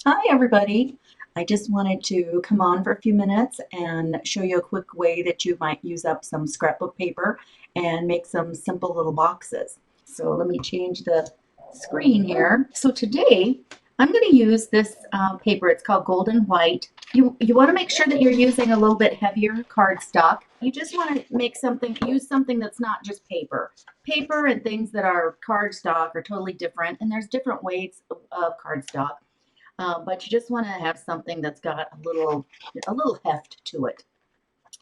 Hi, everybody. I just wanted to come on for a few minutes and show you a quick way that you might use up some scrapbook paper and make some simple little boxes. So let me change the screen here. So today I'm going to use this paper. It's called Golden White. You want to make sure that you're using a little bit heavier cardstock. You just want to use something that's not just paper. Paper and things that are cardstock are totally different, and there's different weights of cardstock. But you just want to have something that's got a little heft to it.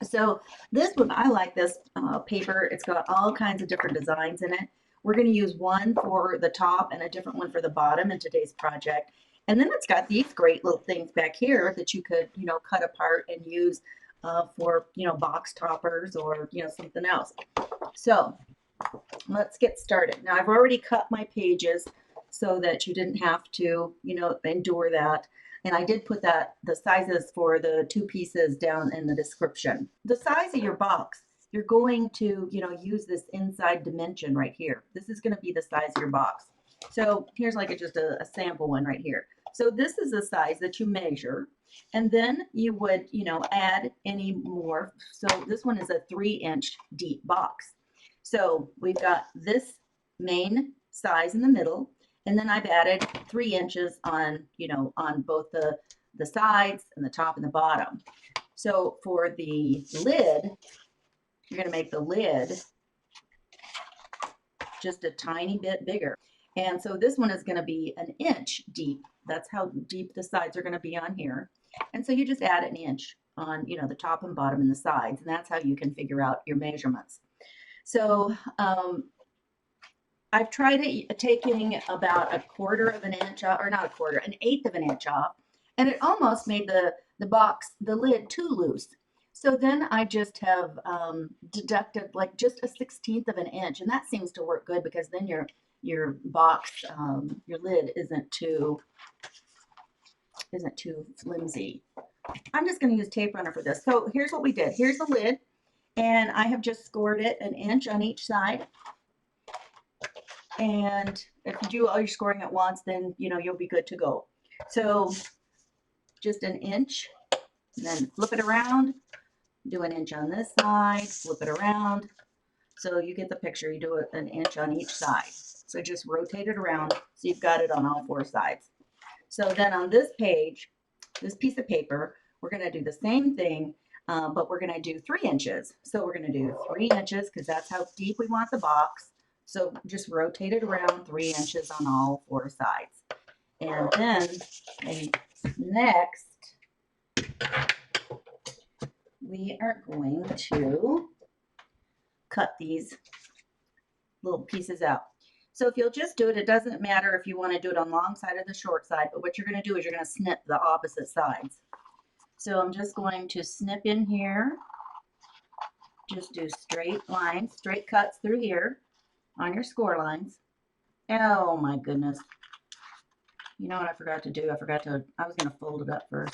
So this one, I like this paper. It's got all kinds of different designs in it. We're going to use one for the top and a different one for the bottom in today's project. And then it's got these great little things back here that you could, cut apart and use for, box toppers or, something else. So let's get started. Now I've already cut my pages so that you didn't have to, endure that. And I did put the sizes for the two pieces down in the description. The size of your box, you're going to, use this inside dimension right here. This is going to be the size of your box. So here's like just a sample one right here. So this is the size that you measure. And then you would, add any more. So this one is a 3-inch deep box. So we've got this main size in the middle, and then I've added 3 inches on, on both the sides and the top and the bottom. So for the lid, you're going to make the lid just a tiny bit bigger. And so this one is going to be an inch deep. That's how deep the sides are going to be on here. And so you just add an inch on, the top and bottom and the sides, and that's how you can figure out your measurements. So I've tried taking about a quarter of an inch off, or not a quarter, an eighth of an inch off, and it almost made the lid too loose. So then I just have deducted like just a 16th of an inch, and that seems to work good because then your box, your lid isn't too flimsy. I'm just going to use tape runner for this. So here's what we did. Here's the lid, and I have just scored it an inch on each side. And if you do all your scoring at once, then you'll be good to go. So just an inch, and then flip it around, do an inch on this side, flip it around. So you get the picture. You do an inch on each side. So just rotate it around so you've got it on all 4 sides. So then on this page, this piece of paper, we're going to do the same thing, but we're going to do 3 inches. So we're going to do 3 inches because that's how deep we want the box. So just rotate it around 3 inches on all 4 sides. And then next, we are going to cut these little pieces out. So if you'll just do it, it doesn't matter if you want to do it on the long side or the short side, but what you're going to do is you're going to snip the opposite sides. So I'm just going to snip in here, just do straight lines, straight cuts through here on your score lines. Oh my goodness. You know what I forgot to do? I was going to fold it up first.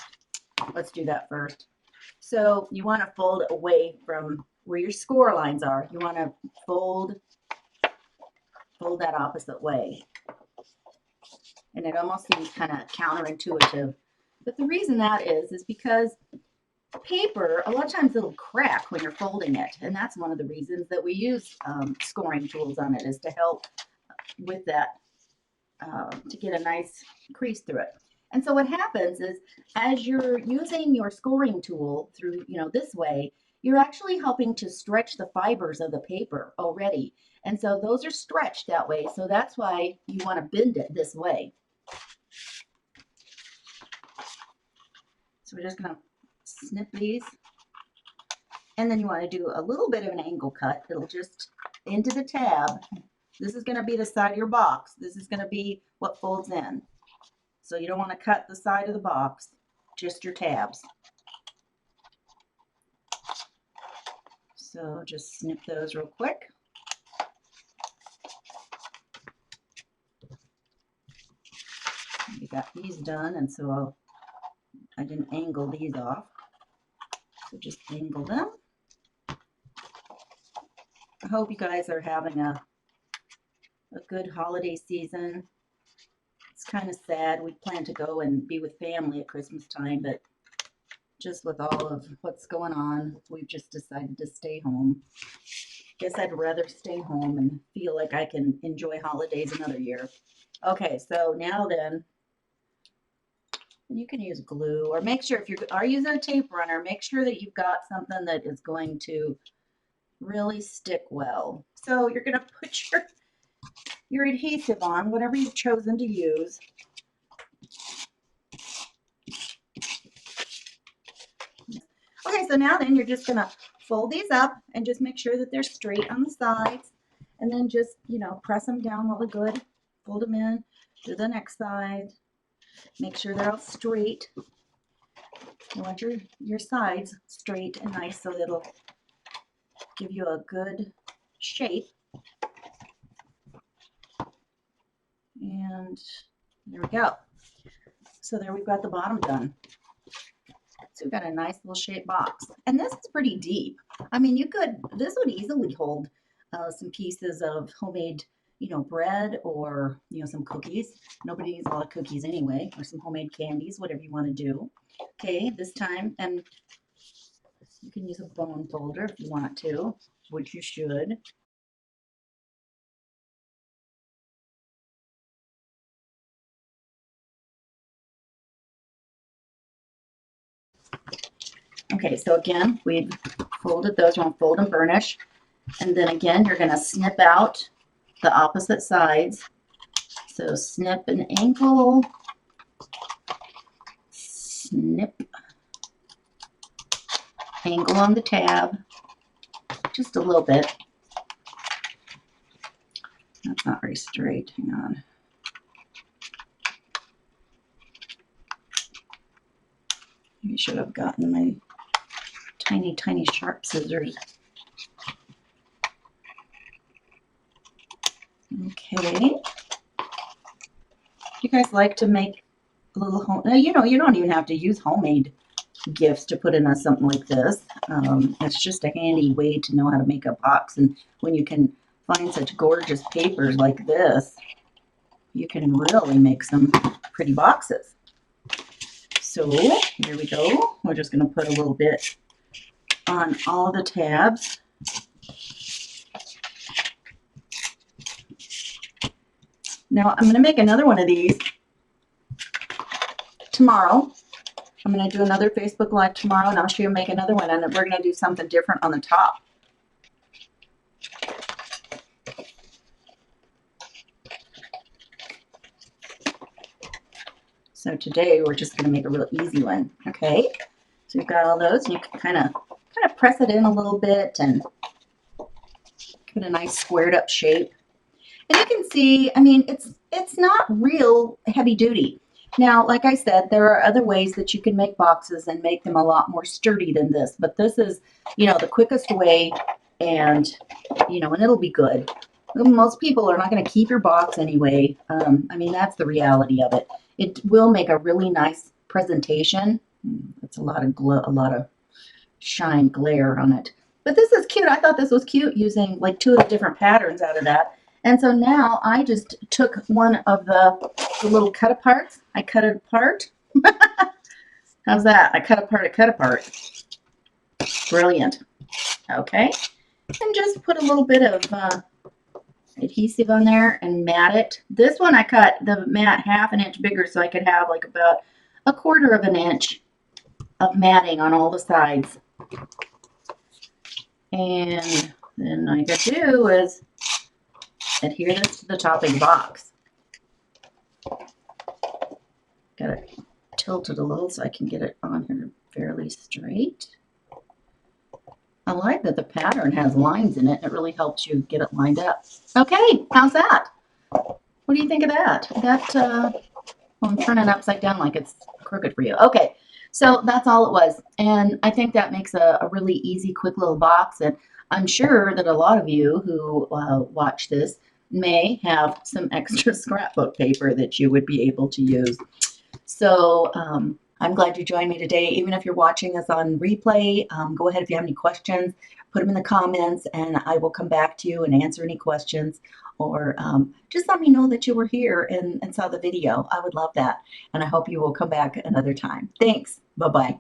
Let's do that first. So you want to fold away from where your score lines are. You want to fold that opposite way. And it almost seems kind of counterintuitive. But the reason that is because paper, a lot of times it'll crack when you're folding it. And that's one of the reasons that we use scoring tools on it, is to help with that, to get a nice crease through it. And so what happens is, as you're using your scoring tool through, this way, you're actually helping to stretch the fibers of the paper already. And so those are stretched that way. So that's why you want to bend it this way. So we're just going to snip these. And then you want to do a little bit of an angle cut. It'll just into the tab. This is going to be the side of your box. This is going to be what folds in. So you don't want to cut the side of the box, just your tabs. So just snip those real quick. We got these done, and so I didn't angle these off. So just angle them. I hope you guys are having a good holiday season. It's kind of sad. We plan to go and be with family at Christmas time, but just with all of what's going on, we've just decided to stay home. Guess I'd rather stay home and feel like I can enjoy holidays another year. Okay, so now then, you can use glue, or make sure if you are using a tape runner, make sure that you've got something that is going to really stick well. So you're going to put your adhesive on, whatever you've chosen to use. Okay, so now then you're just going to fold these up and just make sure that they're straight on the sides, and then just, you know, press them down really good. Fold them in, do the next side. Make sure they're all straight. You want your sides straight and nice so it'll give you a good shape. And there we go. So there we've got the bottom done. So we've got a nice little shaped box. And this is pretty deep. I mean, this would easily hold some pieces of homemade, you know, bread, or, you know, some cookies. Nobody needs a lot of cookies anyway, or some homemade candies, whatever you want to do. Okay, this time, and you can use a bone folder if you want to, which you should. Okay, so again, we've folded those. You want to fold and burnish. And then again, you're going to snip out the opposite sides. So snip an angle, snip, angle on the tab, just a little bit. That's not very straight. Hang on. Maybe I should have gotten my tiny, tiny sharp scissors. Okay. You guys like to make a little home? You know, you don't even have to use homemade gifts to put in something like this. It's just a handy way to know how to make a box. And when you can find such gorgeous papers like this, you can really make some pretty boxes. So here we go. We're just going to put a little bit on all the tabs. Now I'm going to make another one of these tomorrow. I'm going to do another Facebook Live tomorrow, and I'll show you make another one, and we're going to do something different on the top. So today we're just going to make a real easy one. Okay, so you've got all those, and you can kind of press it in a little bit and give it a nice squared up shape. And you can see, I mean, it's not real heavy duty. Now, like I said, there are other ways that you can make boxes and make them a lot more sturdy than this, but this is, you know, the quickest way, and, you know, and it'll be good. Most people are not going to keep your box anyway. I mean, that's the reality of it. It will make a really nice presentation. It's a lot of glow, a lot of shine glare on it. But this is cute. I thought this was cute using like 2 of the different patterns out of that. And so now I just took one of the little cut aparts. I cut it apart. How's that? I cut apart. Brilliant. Okay. And just put a little bit of adhesive on there and mat it. This one I cut the mat 1/2 inch bigger so I could have like about 1/4 inch of matting on all the sides. And then all you got to do is adhere this to the top of the box. Got it tilted a little so I can get it on here fairly straight. I like that the pattern has lines in it. It really helps you get it lined up. Okay, how's that? What do you think of that? Well, I'm turning upside down like it's crooked for you. Okay, so that's all it was. And I think that makes a really easy, quick little box. And I'm sure that a lot of you who watch this may have some extra scrapbook paper that you would be able to use. So I'm glad you joined me today. Even if you're watching this on replay, go ahead if you have any questions, put them in the comments, and I will come back to you and answer any questions. or just let me know that you were here and saw the video. I would love that. And I hope you will come back another time. Thanks. Bye-bye.